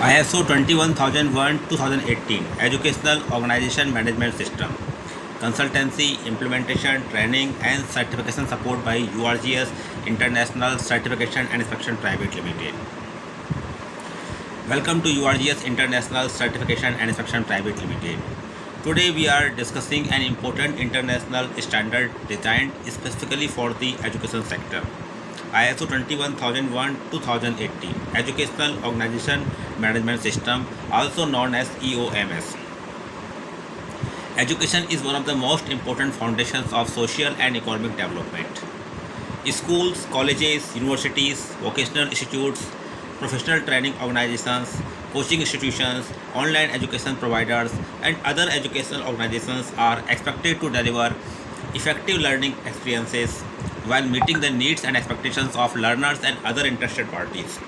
ISO 21001:2018 Educational Organization Management System Consultancy, Implementation, Training and Certification Support by URGS International Certification and Inspection Private Limited. Welcome to URGS International Certification and Inspection Private Limited. Today we are discussing an important international standard designed specifically for the education sector. ISO 21001:2018 Educational Organization Management System, also known as EOMS. Education is one of the most important foundations of social and economic development. Schools, colleges, universities, vocational institutes, professional training organizations, coaching institutions, online education providers, and other educational organizations are expected to deliver effective learning experiences while meeting the needs and expectations of learners and other interested parties.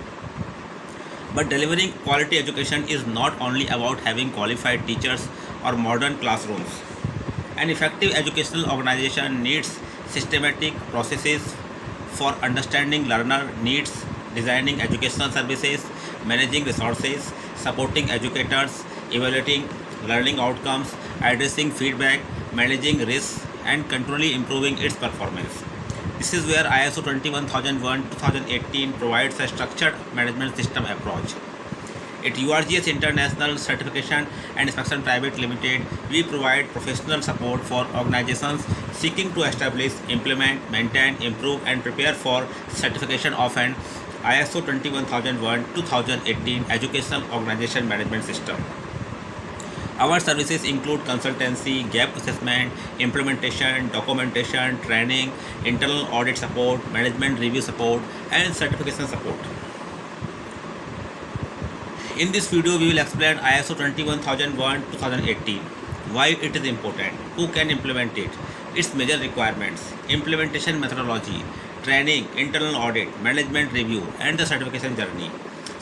But delivering quality education is not only about having qualified teachers or modern classrooms. An effective educational organization needs systematic processes for understanding learner needs, designing educational services, managing resources, supporting educators, evaluating learning outcomes, addressing feedback, managing risks, and continually improving its performance. This is where ISO 21001:2018 provides a structured management system approach. At URGS International Certification and Inspection Private Limited, we provide professional support for organizations seeking to establish, implement, maintain, improve, and prepare for certification of an ISO 21001:2018 Educational Organization Management System. Our services include consultancy, gap assessment, implementation, documentation, training, internal audit support, management review support, and certification support. In this video, we will explain ISO 21001:2018, why it is important, who can implement it, its major requirements, implementation methodology, training, internal audit, management review, and the certification journey.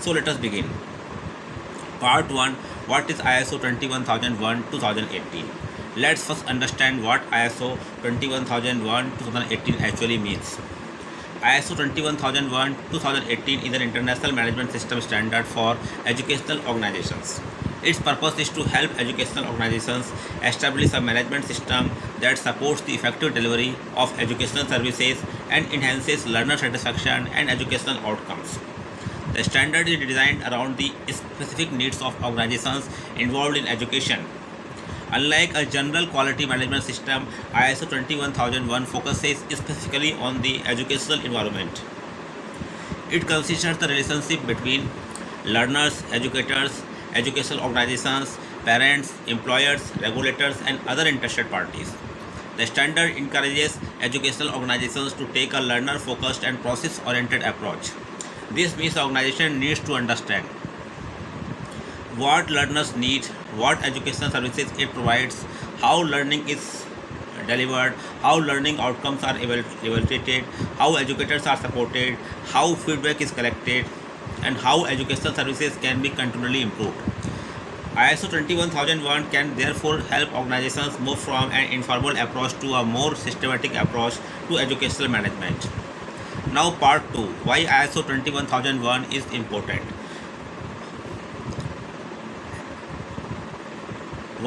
So let us begin. Part 1. What is ISO 21001:2018? Let's first understand what ISO 21001:2018 actually means. ISO 21001:2018 is an international management system standard for educational organizations. Its purpose is to help educational organizations establish a management system that supports the effective delivery of educational services and enhances learner satisfaction and educational outcomes. The standard is designed around the specific needs of organizations involved in education. Unlike a general quality management system, ISO 21001 focuses specifically on the educational environment. It considers the relationship between learners, educators, educational organizations, parents, employers, regulators, and other interested parties. The standard encourages educational organizations to take a learner-focused and process-oriented approach. This means the organization needs to understand what learners need, what educational services it provides, how learning is delivered, how learning outcomes are evaluated, how educators are supported, how feedback is collected, and how educational services can be continually improved. ISO 21001 can therefore help organizations move from an informal approach to a more systematic approach to educational management. Now part 2. Why ISO 21001 is important.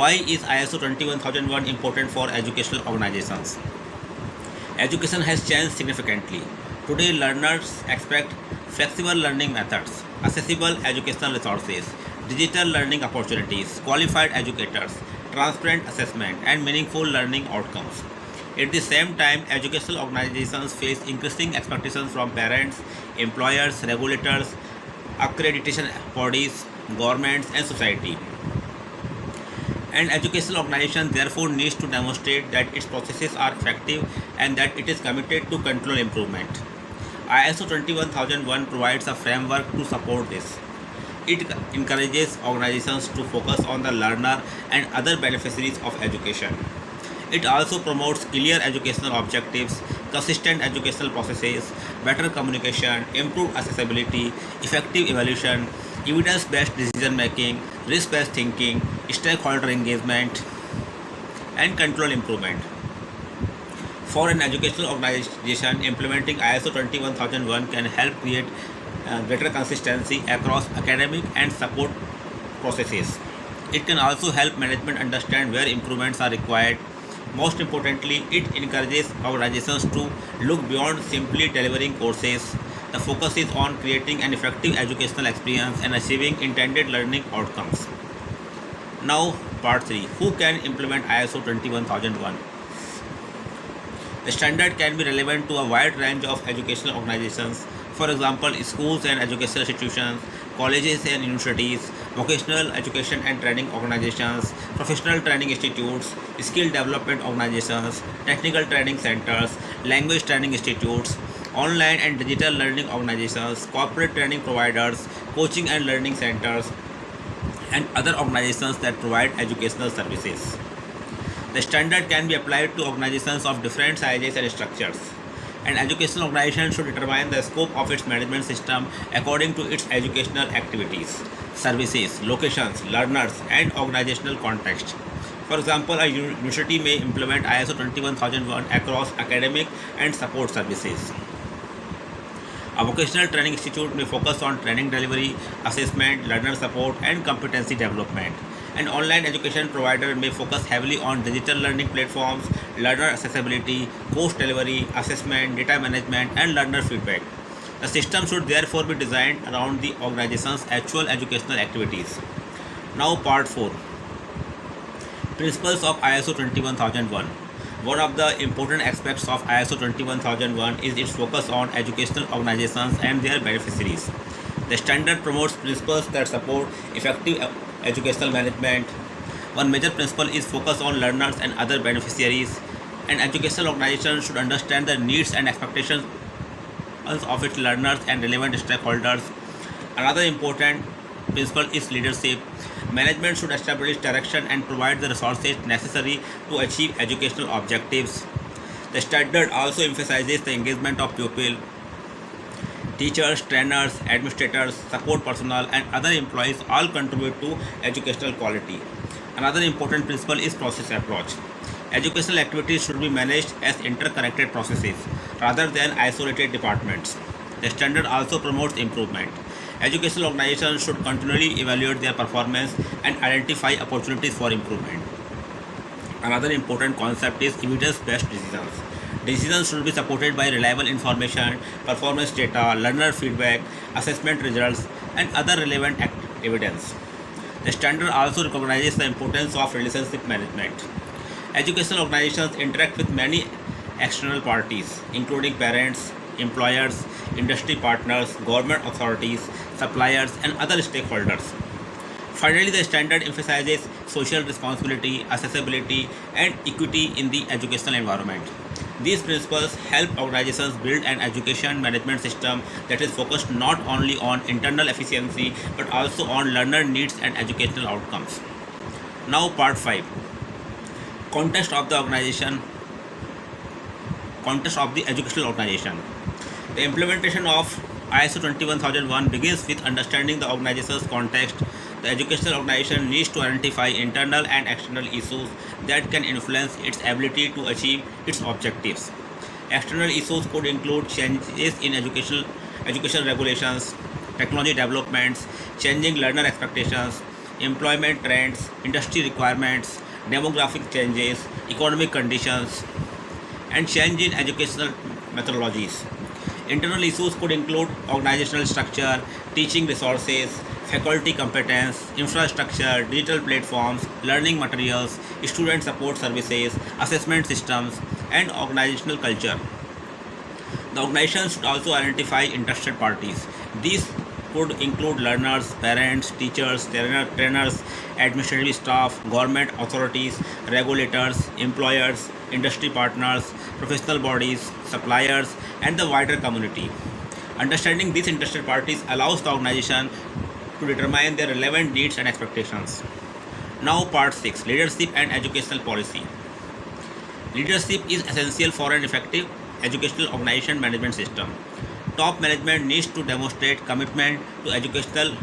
Why is ISO 21001 important for educational organizations? Education has changed significantly. Today, learners expect flexible learning methods, accessible educational resources, digital learning opportunities, qualified educators, transparent assessment, and meaningful learning outcomes. At the same time, educational organizations face increasing expectations from parents, employers, regulators, accreditation bodies, governments, and society. An educational organization therefore needs to demonstrate that its processes are effective and that it is committed to continual improvement. ISO 21001 provides a framework to support this. It encourages organizations to focus on the learner and other beneficiaries of education. It also promotes clear educational objectives, consistent educational processes, better communication, improved accessibility, effective evaluation, evidence-based decision-making, risk-based thinking, stakeholder engagement, and control improvement. For an educational organization, implementing ISO 21001 can help create greater consistency across academic and support processes. It can also help management understand where improvements are required. Most importantly, it encourages organizations to look beyond simply delivering courses. The focus is on creating an effective educational experience and achieving intended learning outcomes. Now, part 3. Who can implement ISO 21001? The standard can be relevant to a wide range of educational organizations, for example, schools and educational institutions, colleges and universities, vocational education and training organizations, professional training institutes, skill development organizations, technical training centers, language training institutes, online and digital learning organizations, corporate training providers, coaching and learning centers, and other organizations that provide educational services. The standard can be applied to organizations of different sizes and structures. An educational organization should determine the scope of its management system according to its educational activities, services, locations, learners, and organizational context. For example, a university may implement ISO 21001 across academic and support services. A vocational training institute may focus on training delivery, assessment, learner support, and competency development. An online education provider may focus heavily on digital learning platforms, learner accessibility, course delivery, assessment, data management, and learner feedback. The system should therefore be designed around the organization's actual educational activities. Now, part 4. Principles of ISO 21001. One of the important aspects of ISO 21001 is its focus on educational organizations and their beneficiaries. The standard promotes principles that support effective educational management. One major principle is focus on learners and other beneficiaries. An educational organization should understand the needs and expectations of its learners and relevant stakeholders. Another important principle is leadership. Management should establish direction and provide the resources necessary to achieve educational objectives. The standard also emphasizes the engagement of pupils. Teachers, trainers, administrators, support personnel, and other employees all contribute to educational quality. Another important principle is process approach. Educational activities should be managed as interconnected processes rather than isolated departments. The standard also promotes improvement. Educational organizations should continually evaluate their performance and identify opportunities for improvement. Another important concept is evidence-based decisions. Decisions should be supported by reliable information, performance data, learner feedback, assessment results, and other relevant evidence. The standard also recognizes the importance of relationship management. Educational organizations interact with many external parties, including parents, employers, industry partners, government authorities, suppliers, and other stakeholders. Finally, the standard emphasizes social responsibility, accessibility, and equity in the educational environment. These principles help organizations build an education management system that is focused not only on internal efficiency but also on learner needs and educational outcomes. Now, part 5. Context of the organization. Context of the educational organization. The implementation of ISO 21001 begins with understanding the organization's context. The educational organization needs to identify internal and external issues that can influence its ability to achieve its objectives. External issues could include changes in education regulations, technology developments, changing learner expectations, employment trends, industry requirements, demographic changes, economic conditions, and change in educational methodologies. Internal issues could include organizational structure, teaching resources, faculty competence, infrastructure, digital platforms, learning materials, student support services, assessment systems, and organizational culture. The organization should also identify interested parties. These could include learners, parents, teachers, trainers, administrative staff, government authorities, regulators, employers, industry partners, professional bodies, suppliers, and the wider community. Understanding these interested parties allows the organization to determine their relevant needs and expectations. Now, part 6. Leadership and educational policy. Leadership is essential for an effective educational organization management system. Top management needs to demonstrate commitment to educational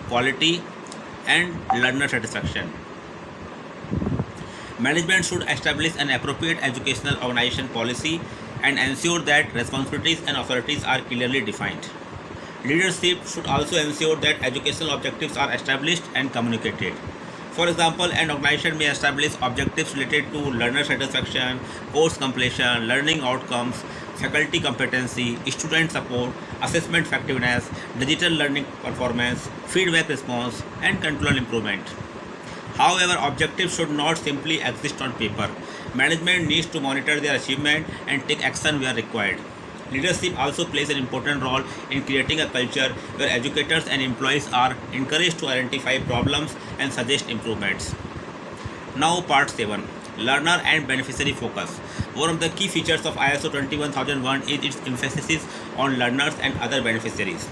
quality and learner satisfaction. Management should establish an appropriate educational organization policy and ensure that responsibilities and authorities are clearly defined. Leadership should also ensure that educational objectives are established and communicated. For example, an organization may establish objectives related to learner satisfaction, course completion, learning outcomes, faculty competency, student support, assessment effectiveness, digital learning performance, feedback response, and control improvement. However, objectives should not simply exist on paper. Management needs to monitor their achievement and take action where required. Leadership also plays an important role in creating a culture where educators and employees are encouraged to identify problems and suggest improvements. Now, part 7, Learner and Beneficiary Focus. One of the key features of ISO 21001 is its emphasis on learners and other beneficiaries.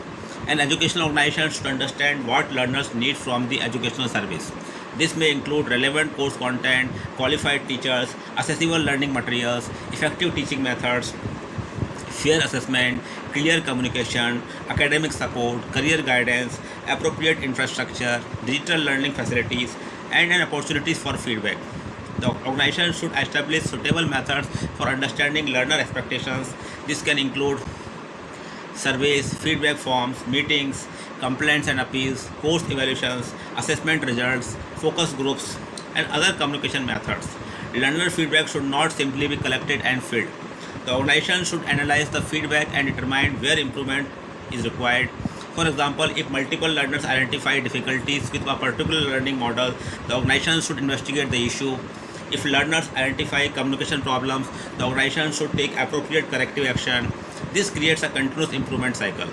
An educational organization should understand what learners need from the educational service. This may include relevant course content, qualified teachers, accessible learning materials, effective teaching methods, fair assessment, clear communication, academic support, career guidance, appropriate infrastructure, digital learning facilities, and an opportunities for feedback. The organization should establish suitable methods for understanding learner expectations. This can include surveys, feedback forms, meetings, complaints and appeals, course evaluations, assessment results, focus groups, and other communication methods. Learner feedback should not simply be collected and filled. The organization should analyze the feedback and determine where improvement is required. For example, if multiple learners identify difficulties with a particular learning model, the organization should investigate the issue. If learners identify communication problems, the organization should take appropriate corrective action. This creates a continuous improvement cycle.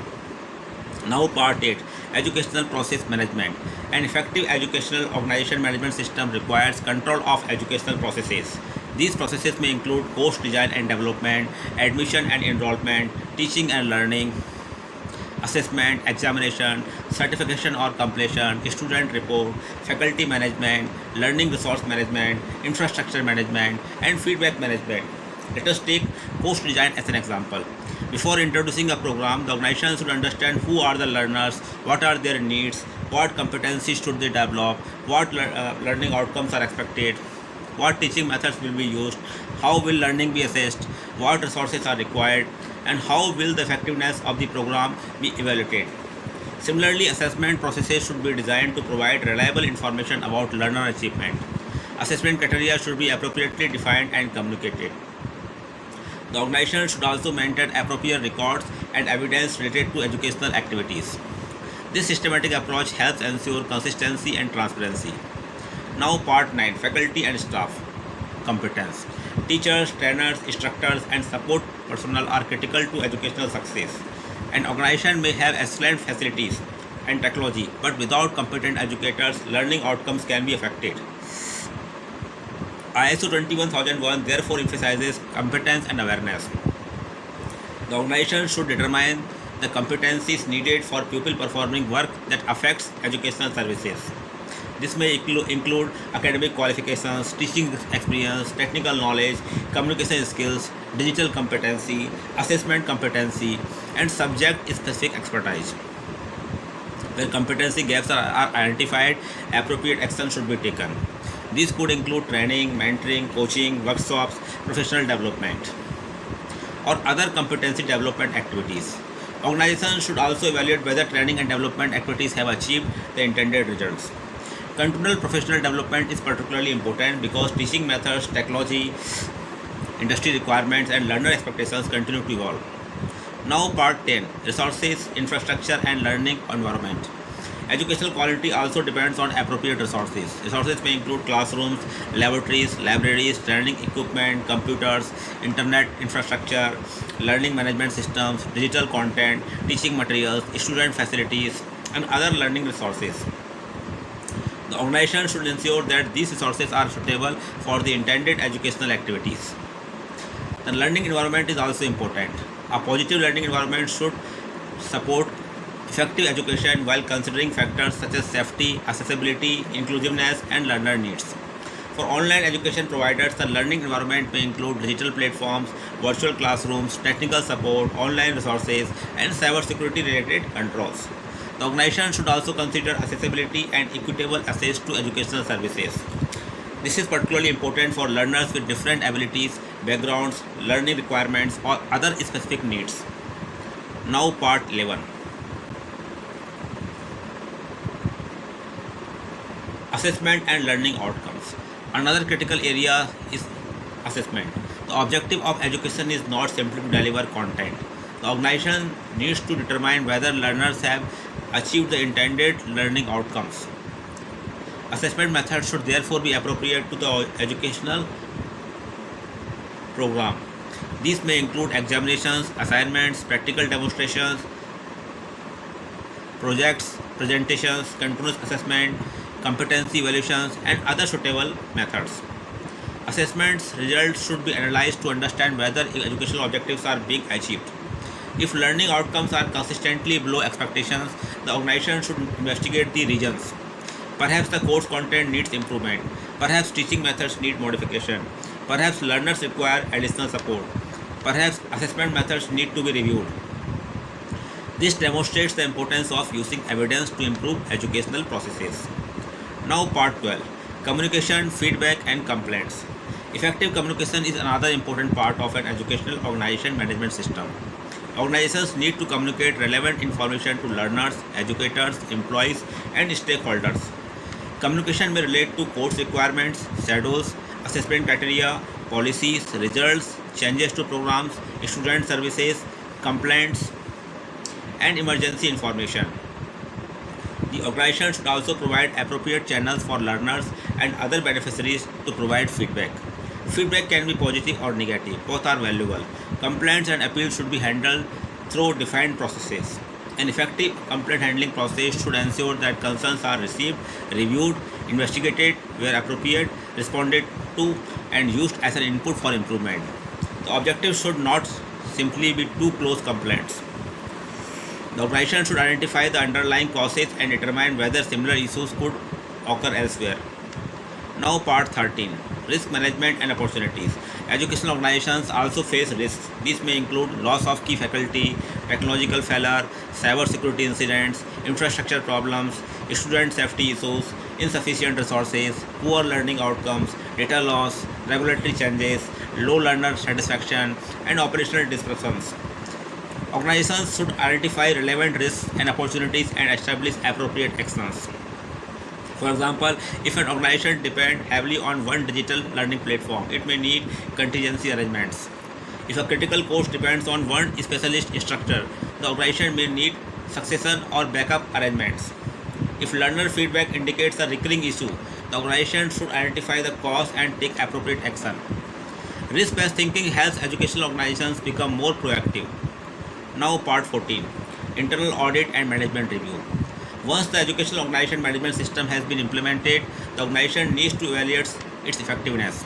Now, part 8, Educational Process Management. An effective educational organization management system requires control of educational processes. These processes may include course design and development, admission and enrollment, teaching and learning, assessment, examination, certification or completion, student report, faculty management, learning resource management, infrastructure management, and feedback management. Let us take course design as an example. Before introducing a program, the organization should understand who are the learners, what are their needs, what competencies should they develop, what learning outcomes are expected, what teaching methods will be used, how will learning be assessed, what resources are required, and how will the effectiveness of the program be evaluated. Similarly, assessment processes should be designed to provide reliable information about learner achievement. Assessment criteria should be appropriately defined and communicated. The organization should also maintain appropriate records and evidence related to educational activities. This systematic approach helps ensure consistency and transparency. Now, part 9, Faculty and Staff Competence. Teachers, trainers, instructors, and support personnel are critical to educational success. An organization may have excellent facilities and technology, but without competent educators, learning outcomes can be affected. ISO 21001 therefore emphasizes competence and awareness. The organization should determine the competencies needed for pupil performing work that affects educational services. This may include academic qualifications, teaching experience, technical knowledge, communication skills, digital competency, assessment competency, and subject-specific expertise. Where competency gaps are identified, appropriate action should be taken. These could include training, mentoring, coaching, workshops, professional development, or other competency development activities. Organizations should also evaluate whether training and development activities have achieved the intended results. Continual professional development is particularly important because teaching methods, technology, industry requirements, and learner expectations continue to evolve. Now, part 10, Resources, Infrastructure, and Learning Environment. Educational quality also depends on appropriate resources. Resources may include classrooms, laboratories, libraries, training equipment, computers, internet infrastructure, learning management systems, digital content, teaching materials, student facilities, and other learning resources. The organization should ensure that these resources are suitable for the intended educational activities. The learning environment is also important. A positive learning environment should support effective education while considering factors such as safety, accessibility, inclusiveness, and learner needs. For online education providers, the learning environment may include digital platforms, virtual classrooms, technical support, online resources, and cybersecurity related controls. The organization should also consider accessibility and equitable access to educational services. This is particularly important for learners with different abilities, backgrounds, learning requirements, or other specific needs. Now, part 11. Assessment and learning outcomes. Another critical area is assessment. The objective of education is not simply to deliver content. The organization needs to determine whether learners have achieved the intended learning outcomes. Assessment methods should therefore be appropriate to the educational program. These may include examinations, assignments, practical demonstrations, projects, presentations, continuous assessment, competency evaluations, and other suitable methods. Assessments results should be analyzed to understand whether educational objectives are being achieved. If learning outcomes are consistently below expectations, the organization should investigate the reasons. Perhaps the course content needs improvement. Perhaps teaching methods need modification. Perhaps learners require additional support. Perhaps assessment methods need to be reviewed. This demonstrates the importance of using evidence to improve educational processes. Now, part 12: Communication, Feedback, and Complaints. Effective communication is another important part of an educational organization management system. Organizations need to communicate relevant information to learners, educators, employees, and stakeholders. Communication may relate to course requirements, schedules, assessment criteria, policies, results, changes to programs, student services, complaints, and emergency information. The organization should also provide appropriate channels for learners and other beneficiaries to provide feedback. Feedback can be positive or negative, both are valuable. Complaints and appeals should be handled through defined processes. An effective complaint handling process should ensure that concerns are received, reviewed, investigated where appropriate, responded to, and used as an input for improvement. The objective should not simply be to close complaints. The organization should identify the underlying causes and determine whether similar issues could occur elsewhere. Now, part 13: Risk Management and Opportunities. Educational organizations also face risks. These may include loss of key faculty, technological failure, cyber security incidents, infrastructure problems, student safety issues, insufficient resources, poor learning outcomes, data loss, regulatory changes, low learner satisfaction, and operational disruptions. Organizations should identify relevant risks and opportunities and establish appropriate actions. For example, if an organization depends heavily on one digital learning platform, it may need contingency arrangements. If a critical course depends on one specialist instructor, the organization may need succession or backup arrangements. If learner feedback indicates a recurring issue, the organization should identify the cause and take appropriate action. Risk-based thinking helps educational organizations become more proactive. Now, part 14: Internal Audit and Management Review. Once the educational organization management system has been implemented, the organization needs to evaluate its effectiveness.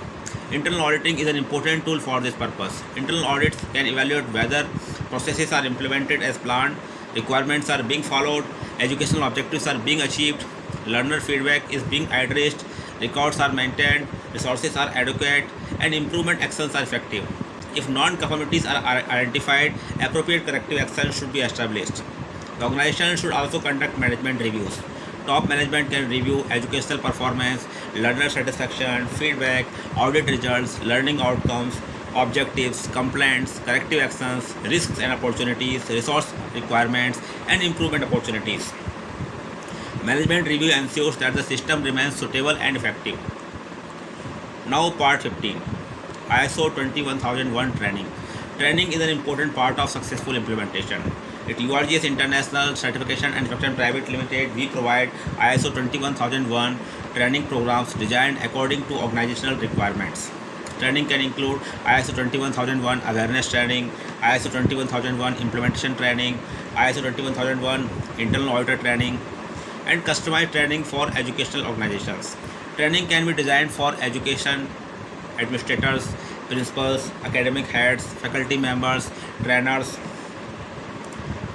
Internal auditing is an important tool for this purpose. Internal audits can evaluate whether processes are implemented as planned, requirements are being followed, educational objectives are being achieved, learner feedback is being addressed, records are maintained, resources are adequate, and improvement actions are effective. If non-conformities are identified, appropriate corrective actions should be established. The organization should also conduct management reviews. Top management can review educational performance, learner satisfaction, feedback, audit results, learning outcomes, objectives, complaints, corrective actions, risks and opportunities, resource requirements, and improvement opportunities. Management review ensures that the system remains suitable and effective. Now, part 15: ISO 21001 Training. Training is an important part of successful implementation. At URGS International Certification and Instruction Private Limited, we provide ISO 21001 training programs designed according to organizational requirements. Training can include ISO 21001 awareness training, ISO 21001 implementation training, ISO 21001 internal auditor training, and customized training for educational organizations. Training can be designed for education administrators, principals, academic heads, faculty members, trainers,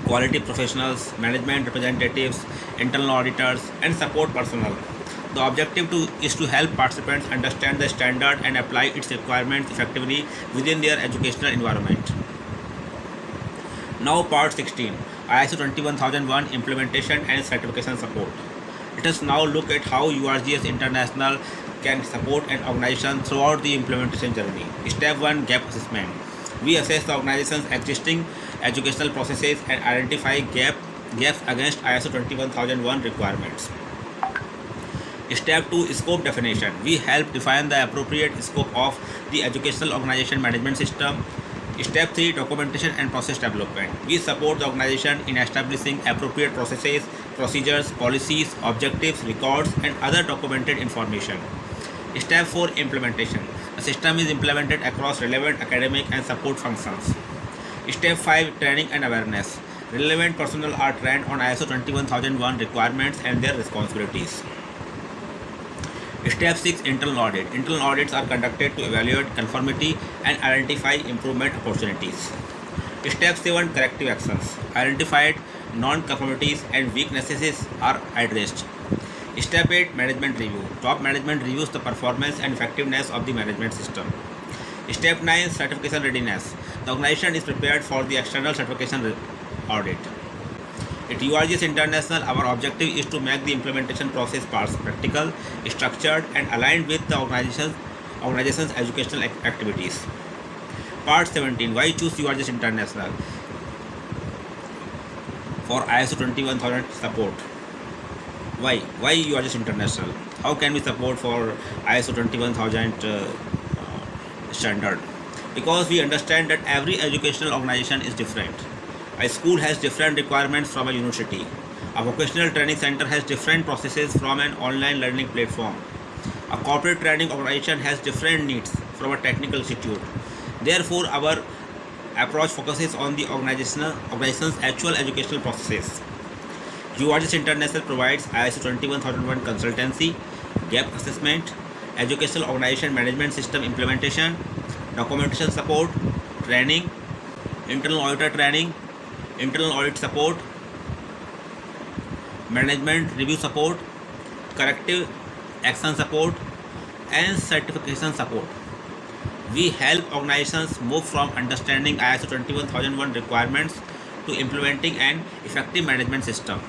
quality professionals, management representatives, internal auditors, and support personnel. The objective is to help participants understand the standard and apply its requirements effectively within their educational environment. Now, part 16: ISO 21001 Implementation and Certification Support. Let us now look at how URGS International can support an organization throughout the implementation journey. Step 1: Gap Assessment. We assess the organization's existing educational processes and identify gaps against ISO 21001 requirements. Step 2, scope definition. We help define the appropriate scope of the educational organization management system. Step 3, documentation and process development. We support the organization in establishing appropriate processes, procedures, policies, objectives, records, and other documented information. Step 4, implementation. The system is implemented across relevant academic and support functions. Step 5, training and awareness. Relevant personnel are trained on ISO 21001 requirements and their responsibilities. Step 6, internal audit. Internal audits are conducted to evaluate conformity and identify improvement opportunities. Step 7, corrective actions. Identified non-conformities and weaknesses are addressed. Step 8, management review. Top management reviews the performance and effectiveness of the management system. Step 9, certification readiness. The organization is prepared for the external certification audit. At URGS International, our objective is to make the implementation process practical, structured, and aligned with the organization's educational activities. Part 17. Why choose URGS International for ISO 21000 support? Why URGS International? How can we support for ISO 21000 standard? Because we understand that every educational organization is different. A school has different requirements from a university. A vocational training center has different processes from an online learning platform. A corporate training organization has different needs from a technical institute. Therefore, our approach focuses on the organization's actual educational processes. URGS International provides ISO 21001 consultancy, gap assessment, educational organization management system implementation, documentation support, training, internal auditor training, internal audit support, management review support, corrective action support, and certification support. We help organizations move from understanding ISO 21001 requirements to implementing an effective management system.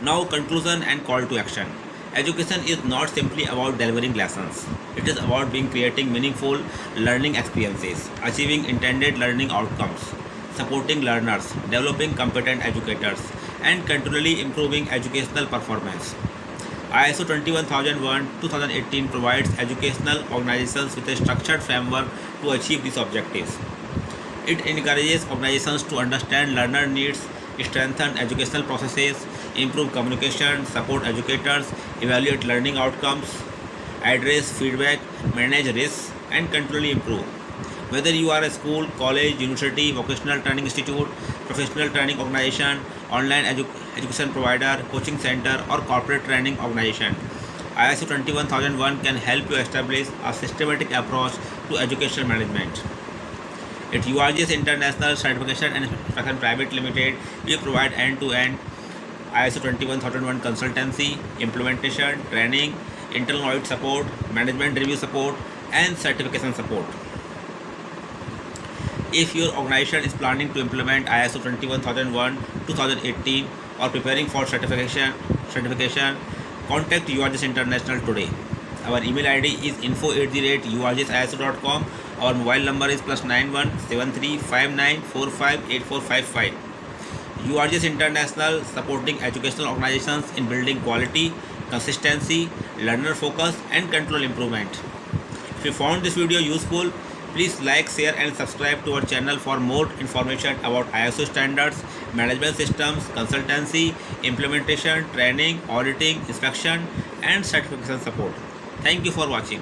Now, conclusion and call to action. Education is not simply about delivering lessons. It is about creating meaningful learning experiences, achieving intended learning outcomes, supporting learners, developing competent educators, and continually improving educational performance. ISO 21001-2018 provides educational organizations with a structured framework to achieve these objectives. It encourages organizations to understand learner needs, strengthen educational processes, improve communication, support educators, evaluate learning outcomes, address feedback, manage risks, and continually improve. Whether you are a school, college, university, vocational training institute, professional training organization, online education provider, coaching center, or corporate training organization, ISO 21001 can help you establish a systematic approach to educational management. At URGS International Certification and Inspection Private Limited, we provide end-to-end ISO 21001 consultancy, implementation, training, internal audit support, management review support, and certification support. If your organization is planning to implement ISO 21001-2018 or preparing for certification, contact URGS International today. Our email ID is info@urgsiso.com. Our mobile number is +91 7359458455. URGS International, supporting educational organizations in building quality, consistency, learner focus, and control improvement. If you found this video useful, please like, share, and subscribe to our channel for more information about ISO standards, management systems, consultancy, implementation, training, auditing, inspection, and certification support. Thank you for watching.